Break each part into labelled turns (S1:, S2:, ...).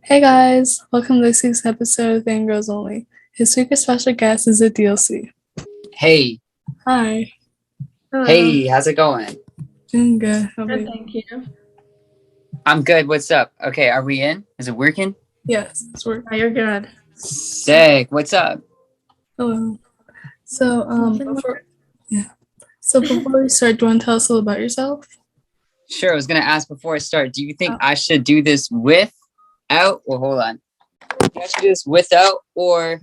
S1: Hey guys, welcome to this week's episode of Fangirls Only. His week's special guest is Adil C.
S2: Hey,
S1: Hi,
S3: Hello.
S2: hey, how's it going?
S1: doing good. How about
S3: Good,
S1: you?
S3: thank you.
S2: I'm good. What's up? Okay, are we in? Is it working?
S1: Yes, it's work.
S3: Oh, you're good.
S2: Sick. What's up?
S1: Hello. So,
S3: Nothing
S1: before before we start, do you want to tell us a little about yourself?
S2: Sure, I was gonna ask before I start. Do you think
S1: Oh.
S2: I should do this without? Well, hold on. Do I should do this without or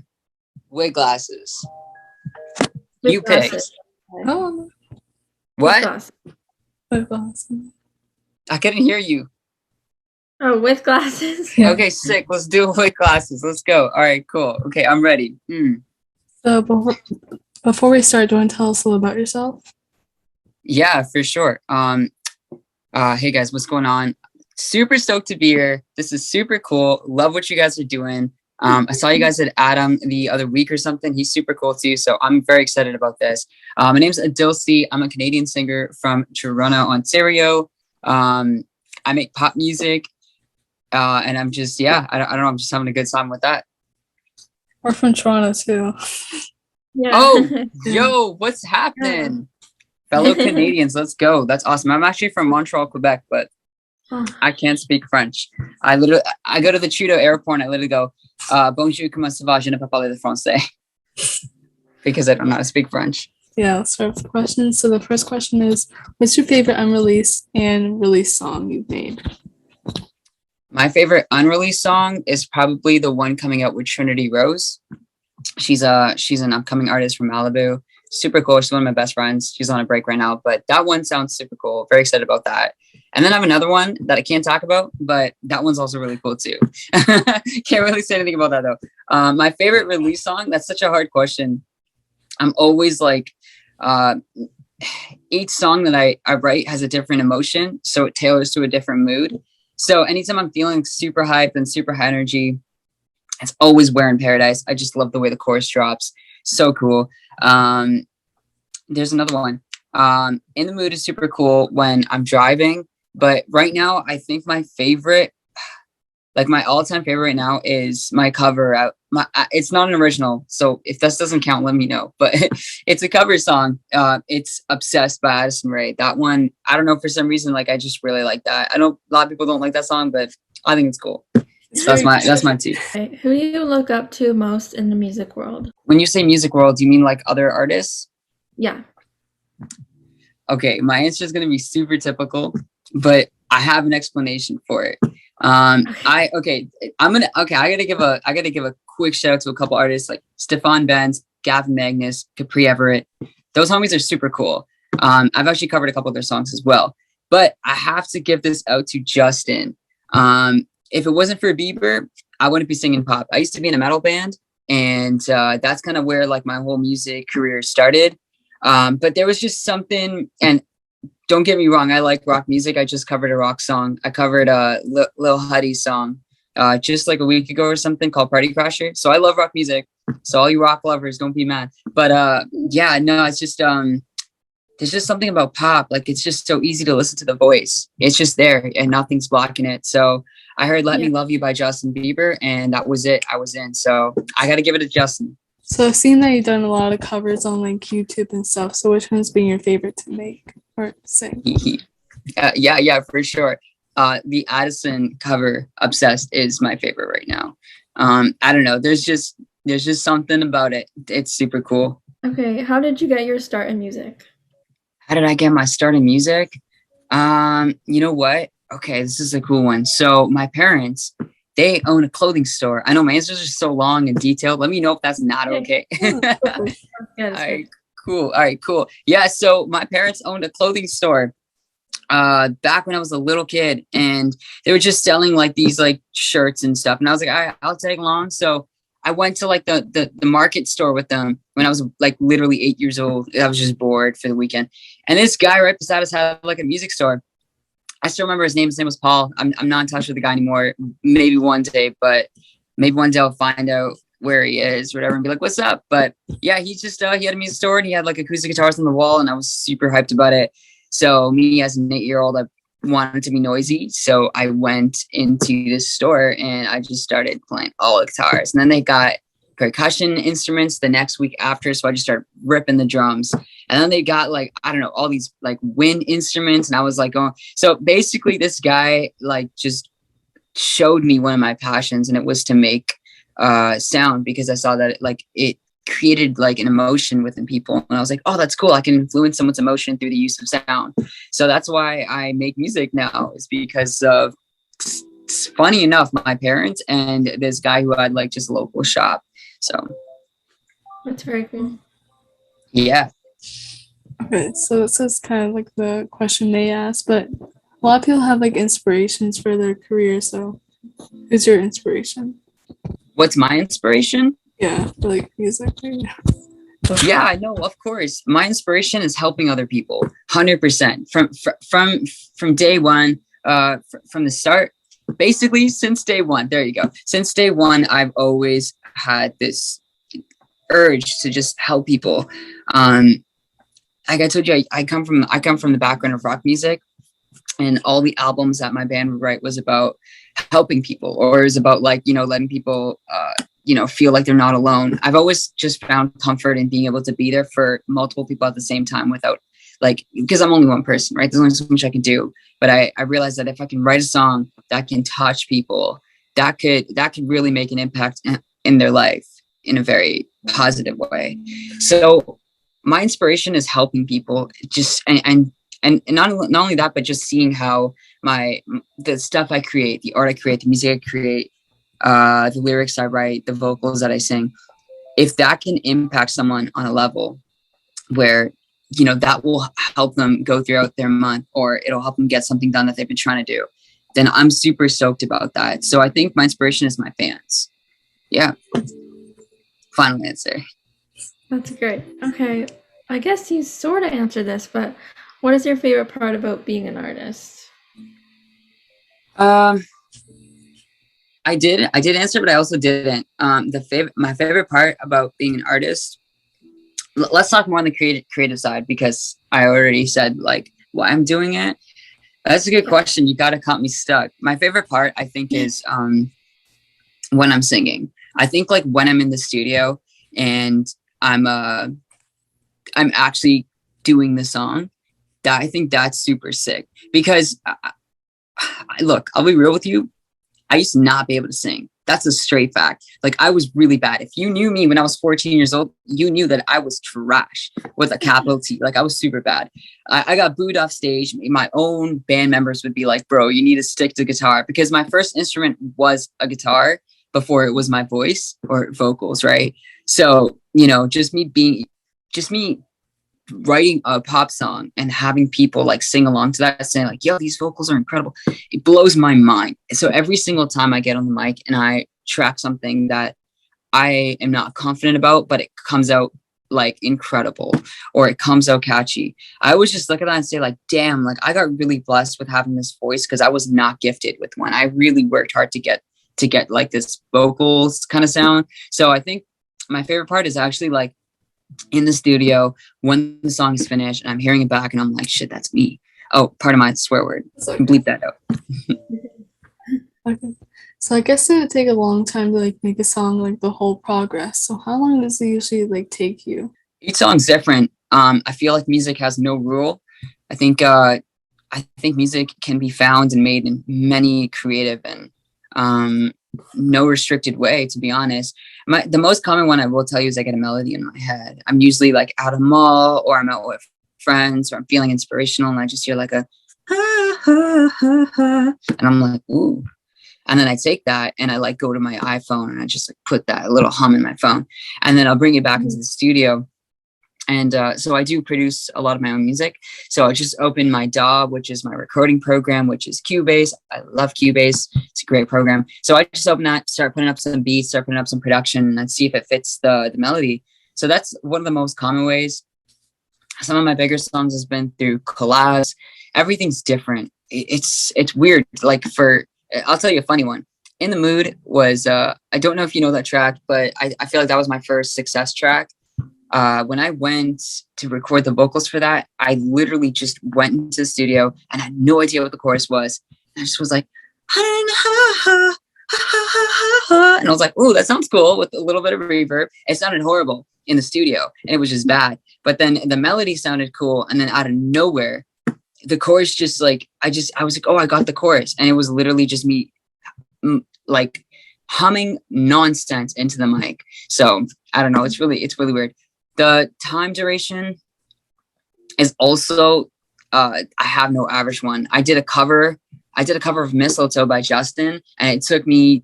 S2: with glasses?
S3: With
S2: You pick.
S3: glasses.
S1: Oh,
S3: With
S2: What?
S3: glasses.
S1: that's awesome.
S2: I couldn't hear you.
S3: Oh, with glasses?
S1: Yeah.
S2: Okay, sick. Let's do it with glasses. Let's go. All right, cool. Okay, I'm ready.
S1: So, before we start, do you want to tell us a little about yourself?
S2: Yeah, for sure. Hey guys, what's going on? Super stoked to be here. This is super cool. Love what you guys are doing. I saw you guys at Adam the other week or something. He's super cool too. So I'm very excited about this. My name's Adil C. I'm a Canadian singer from Toronto, Ontario. I make pop music. And I'm just, I don't know. I'm just having a good time with that.
S1: We're from Toronto too.
S3: Yeah.
S2: Oh, yo, what's happening? Fellow Canadians, let's go. That's awesome. I'm actually from Montreal, Quebec, but I can't speak French. I go to the Trudeau airport and I literally go, bonjour, comment ça va? Je ne peux pas parler français. Because I don't know how to speak French.
S1: Yeah, let's start with the questions. So the first question is, what's your favorite unreleased and released song you've made?
S2: My favorite unreleased song is probably the one coming out with Trinity Rose. She's an upcoming artist from Malibu. Super cool. She's one of my best friends. She's on a break right now, but that one sounds super cool. Very excited about that. And then I have another one that I can't talk about, but that one's also really cool too. Can't really say anything about that though. My favorite release song, that's such a hard question. I'm always like, each song that I write has a different emotion. So it tailors to a different mood. So anytime I'm feeling super hyped and super high energy, it's always Where in Paradise. I just love the way the chorus drops. So cool. There's another one. In the Mood is super cool when I'm driving. But right now, I think my favorite, like my all-time favorite right now is my cover out. It's not an original. So if this doesn't count, let me know. But it's a cover song. It's Obsessed by Addison Rae. That one, I don't know, for some reason, like I just really like that. I know a lot of people don't like that song, but I think it's cool. So that's my two.
S3: Okay, who do you look up to most in the music world?
S2: When you say music world, do you mean like other artists?
S3: Yeah.
S2: Okay, my answer is going to be super typical, but I have an explanation for it. I gotta give a quick shout out to a couple artists like Stefan Benz, Gavin Magnus, Capri Everett. Those homies are super cool. I've actually covered a couple of their songs as well, but I have to give this out to Justin. If it wasn't for Bieber, I wouldn't be singing pop. I used to be in a metal band, and that's kind of where like my whole music career started. But there was just something, and don't get me wrong, I like rock music. I just covered a rock song. I covered a Lil Huddy song just like a week ago or something called Party Crasher. So I love rock music. So all you rock lovers, don't be mad. But yeah, no, it's just there's just something about pop. Like it's just so easy to listen to the voice. It's just there and nothing's blocking it. So I heard Let Me Love You by Justin Bieber, and that was it. I was in. So I got to give it to Justin.
S1: So I've seen that you've done a lot of covers on like YouTube and stuff. So which one's been your favorite to make or sing?
S2: Yeah, for sure. The Addison cover, Obsessed, is my favorite right now. I don't know. There's just something about it. It's super cool.
S3: Okay, how did you get your start in music?
S2: How did I get my start in music? You know what? Okay, this is a cool one. So my parents, they own a clothing store. I know my answers are so long and detailed. Let me know if that's not okay. All right, cool. Yeah, so my parents owned a clothing store back when I was a little kid, and they were just selling like these like shirts and stuff. And I was like, all right, I'll tag along. So I went to like the market store with them when I was like literally 8 years old. I was just bored for the weekend. And this guy right beside us had like a music store. I still remember his name. His name was Paul. I'm not in touch with the guy anymore. Maybe one day I'll find out where he is or whatever and be like, what's up? But yeah, he just, he had a music store and he had like acoustic guitars on the wall and I was super hyped about it. So me as an 8-year-old, I wanted to be noisy. So I went into this store and I just started playing all the guitars. And then they got percussion instruments the next week after. So I just started ripping the drums. And then they got like, I don't know, all these like wind instruments. And I was like, going, so basically this guy like just showed me one of my passions, and it was to make sound, because I saw that it created like an emotion within people, and I was like, oh, that's cool, I can influence someone's emotion through the use of sound. So that's why I make music now, is because of, funny enough, my parents and this guy who had like just a local shop. So
S3: That's very cool.
S2: yeah.
S1: Okay, so this is kind of like the question they asked, but a lot of people have like inspirations for their career. So who's your inspiration?
S2: What's my inspiration?
S1: Yeah, for like music.
S2: Yeah, I know, of course. My inspiration is helping other people, 100%. From day one, from the start, basically since day one. There you go. Since day one, I've always had this urge to just help people. Like I told you, I come from the background of rock music, and all the albums that my band would write was about helping people, or is about like, letting people feel like they're not alone. I've always just found comfort in being able to be there for multiple people at the same time, without like, because I'm only one person, right? There's only so much I can do. But I realized that if I can write a song that can touch people, that could really make an impact in their life in a very positive way. So my inspiration is helping people, just and not only that, but just seeing how the stuff I create, the art I create, the music I create, the lyrics I write, the vocals that I sing, if that can impact someone on a level where, that will help them go throughout their month, or it'll help them get something done that they've been trying to do, then I'm super stoked about that. So I think my inspiration is my fans. Yeah. Final answer.
S3: That's great. Okay, I guess you sort of answered this, but what is your favorite part about being an artist?
S2: I did answer, but I also didn't. My favorite part about being an artist. Let's talk more on the creative side, because I already said like why I'm doing it. That's a good question. You got to cut me stuck. My favorite part, I think, is when I'm singing. I think like when I'm in the studio and I'm actually doing the song, that I think that's super sick, because look, I'll be real with you. I used to not be able to sing. That's a straight fact. Like, I was really bad. If you knew me when I was 14 years old, you knew that I was trash with a capital T. Like, I was super bad. I got booed off stage. My own band members would be like, bro, you need to stick to guitar, because my first instrument was a guitar before it was my voice or vocals, right? So, just me writing a pop song and having people like sing along to that, saying like, yo, these vocals are incredible. It blows my mind. So every single time I get on the mic and I track something that I am not confident about, but it comes out like incredible, or it comes out catchy, I always just look at that and say like, damn, like I got really blessed with having this voice, because I was not gifted with one. I really worked hard to get like this vocals kind of sound. So I think my favorite part is actually like in the studio when the song is finished and I'm hearing it back and I'm like, shit, that's me. Oh, part of my swear word. So bleep that out.
S1: Okay. So I guess it would take a long time to like make a song, like the whole progress. So how long does it usually like take you?
S2: Each song's different. I feel like music has no rule. I think music can be found and made in many creative and no restricted way, to be honest. The most common one I will tell you is I get a melody in my head. I'm usually like at a mall, or I'm out with friends, or I'm feeling inspirational, and I just hear like a ha, ha, ha, ha, and I'm like, ooh. And then I take that and I like go to my iPhone and I just like put that little hum in my phone, and then I'll bring it back into the studio. And so I do produce a lot of my own music. So I just opened my DAW, which is my recording program, which is Cubase. I love Cubase. It's a great program. So I just open that, start putting up some beats, start putting up some production, and see if it fits the melody. So that's one of the most common ways. Some of my bigger songs has been through collabs. Everything's different. It's weird. Like I'll tell you a funny one. In the Mood was, I don't know if you know that track, but I feel like that was my first success track. when I went to record the vocals for that, I literally just went into the studio and had no idea what the chorus was. And I just was like, and I was like, "Oh, that sounds cool," with a little bit of reverb. It sounded horrible in the studio, and it was just bad. But then the melody sounded cool, and then out of nowhere, the chorus just like I was like, "Oh, I got the chorus," and it was literally just me, like humming nonsense into the mic. So I don't know. It's really weird. The time duration is also I have no average one. I did a cover of Mistletoe by Justin, and it took me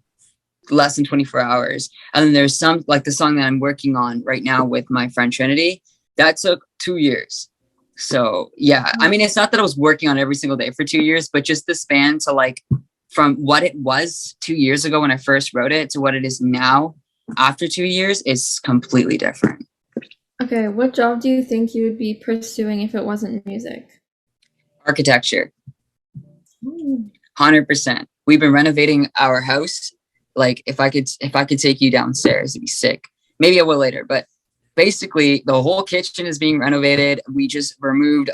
S2: less than 24 hours. And then there's some, like the song that I'm working on right now with my friend Trinity, that took 2 years. So yeah, I mean, it's not that I was working on every single day for 2 years, but just the span to like from what it was 2 years ago when I first wrote it to what it is now after 2 years is completely different.
S3: Okay, what job do you think you would be pursuing if it wasn't music?
S2: Architecture.
S3: Ooh.
S2: 100%. We've been renovating our house. Like if I could take you downstairs, it'd be sick. Maybe I will later, but basically the whole kitchen is being renovated. We just removed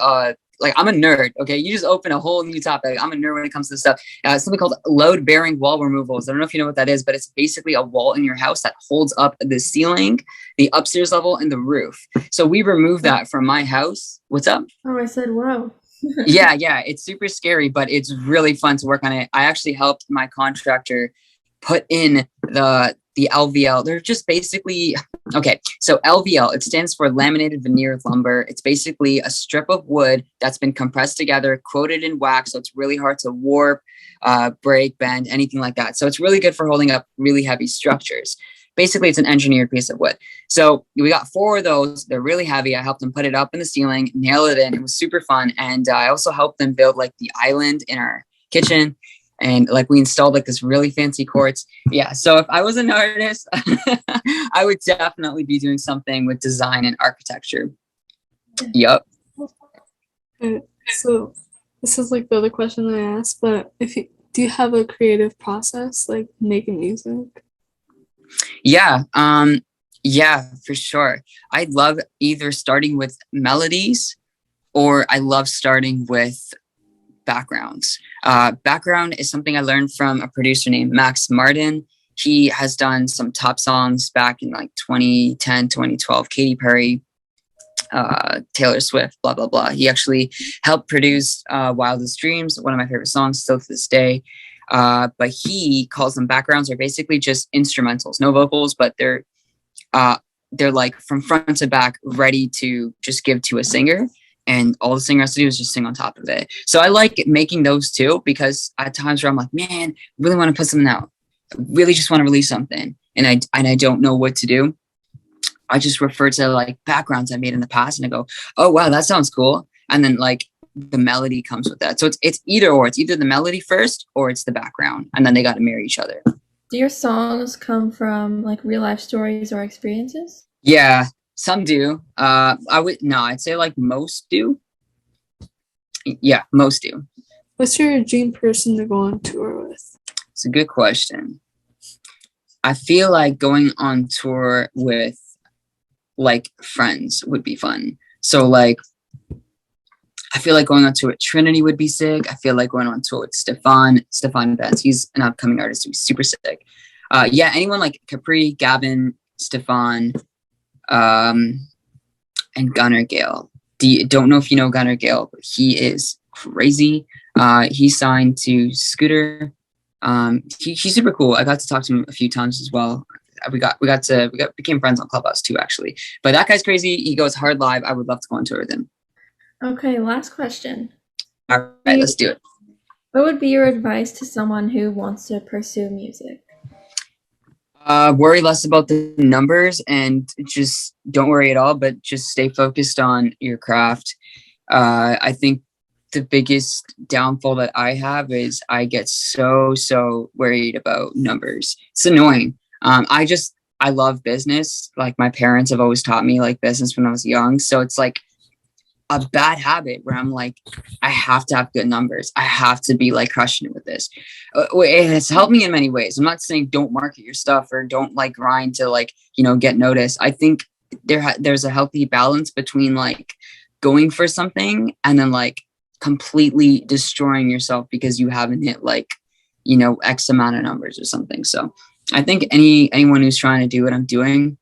S2: like I'm a nerd. Okay, you just open a whole new topic. I'm a nerd when it comes to this stuff. Something called load bearing wall removals. I don't know if you know what that is, but it's basically a wall in your house that holds up the ceiling, the upstairs level, and the roof. So we removed that from my house. What's up?
S3: Oh, I said, wow.
S2: yeah, it's super scary, but it's really fun to work on it. I actually helped my contractor put in the LVL. They're just basically, okay, so LVL, it stands for laminated veneer lumber. It's basically a strip of wood that's been compressed together, coated in wax, so it's really hard to warp, break, bend, anything like that. So it's really good for holding up really heavy structures. Basically, it's an engineered piece of wood. So we got 4 of those. They're really heavy. I helped them put it up in the ceiling, nail it in. It was super fun. And I also helped them build like the island in our kitchen. And like we installed like this really fancy quartz. Yeah. So if I was an artist, I would definitely be doing something with design and architecture. Yup.
S1: Okay, so this is like the other question I asked, but do you have a creative process like making music?
S2: Yeah. Yeah, for sure. I love either starting with melodies or I love starting with backgrounds. Background is something I learned from a producer named Max Martin. He has done some top songs back in like 2010, 2012, Katy Perry, Taylor Swift, blah, blah, blah. He actually helped produce Wildest Dreams, one of my favorite songs still to this day. But he calls them backgrounds. They're basically just instrumentals, no vocals, but they're like from front to back ready to just give to a singer. And all the singer has to do is just sing on top of it. So I like making those too, because at times where I'm like, man, I really want to put something out. I really just want to release something. And I don't know what to do. I just refer to like backgrounds I made in the past and I go, oh, wow, that sounds cool. And then like the melody comes with that. So it's either or. It's either the melody first or it's the background. And then they got to marry each other.
S3: Do your songs come from like real life stories or experiences?
S2: Yeah. Some do. I'd say like most do. Yeah, most do.
S1: What's your dream person to go on tour with?
S2: It's a good question. I feel like going on tour with like friends would be fun. So like, I feel like going on tour with Trinity would be sick. I feel like going on tour with Stefan Benz. He's an upcoming artist. He's super sick. Yeah, anyone like Capri, Gavin, Stefan, and Gunnar Gale. Don't know if you know Gunnar Gale, but he is crazy. He signed to Scooter. He's super cool. I got to talk to him a few times as well. We became friends on Clubhouse too, actually. But that guy's crazy. He goes hard live. I would love to go on tour with him.
S3: Okay, last question.
S2: All right, let's do it.
S3: What would be your advice to someone who wants to pursue music?
S2: Worry less about the numbers and just don't worry at all, but just stay focused on your craft. I think the biggest downfall that I have is I get so worried about numbers. It's annoying. I love business. Like my parents have always taught me like business when I was young. So it's like a bad habit where I'm like, I have to have good numbers. I have to be like crushing it with this. It has helped me in many ways. I'm not saying don't market your stuff or don't like grind to like, get noticed. I think there's a healthy balance between like going for something and then like completely destroying yourself because you haven't hit like, you know, X amount of numbers or something. So I think anyone who's trying to do what I'm doing,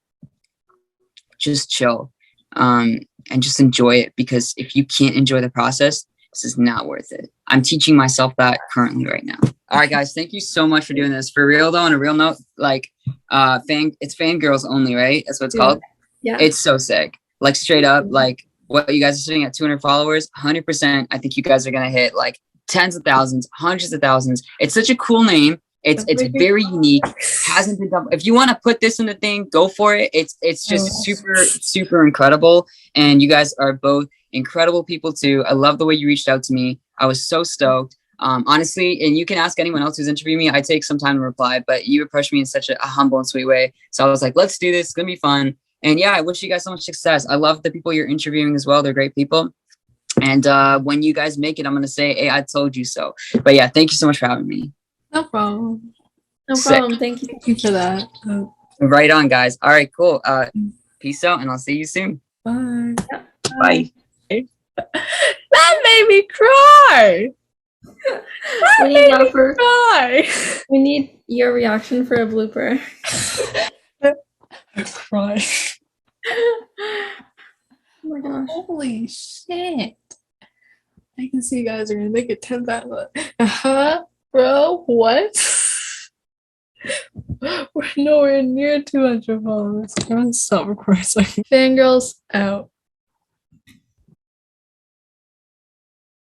S2: just chill, and just enjoy it, because if you can't enjoy the process, this is not worth it. I'm teaching myself that currently right now. All right, guys, thank you so much for doing this. For real though, on a real note, like it's fangirls only, right? That's what it's called.
S3: Yeah.
S2: It's so sick. Like straight up, like what you guys are sitting at 200 followers, 100%. I think you guys are gonna hit like tens of thousands, hundreds of thousands. It's such a cool name. It's very unique. Hasn't been done. If you want to put this in the thing, go for it. It's just super incredible. And you guys are both incredible people too. I love the way you reached out to me. I was so stoked. Honestly, and you can ask anyone else who's interviewing me. I take some time to reply, but you approached me in such a humble and sweet way. So I was like, let's do this. It's gonna be fun. And yeah, I wish you guys so much success. I love the people you're interviewing as well. They're great people. And when you guys make it, I'm gonna say, hey, I told you so. But yeah, thank you so much for having me.
S1: No problem.
S3: No problem. Thank you.
S1: Thank you for that.
S2: Right on, guys. All right, cool. Peace out, and I'll see you soon.
S1: Bye.
S2: Bye.
S4: That made me cry.
S3: We need your reaction for a blooper.
S4: I cried.
S3: Oh my gosh.
S1: Holy shit. I can see you guys are gonna make it 10 back. Bro, what? We're nowhere near 200 followers. I'm gonna stop recording. Fangirls out.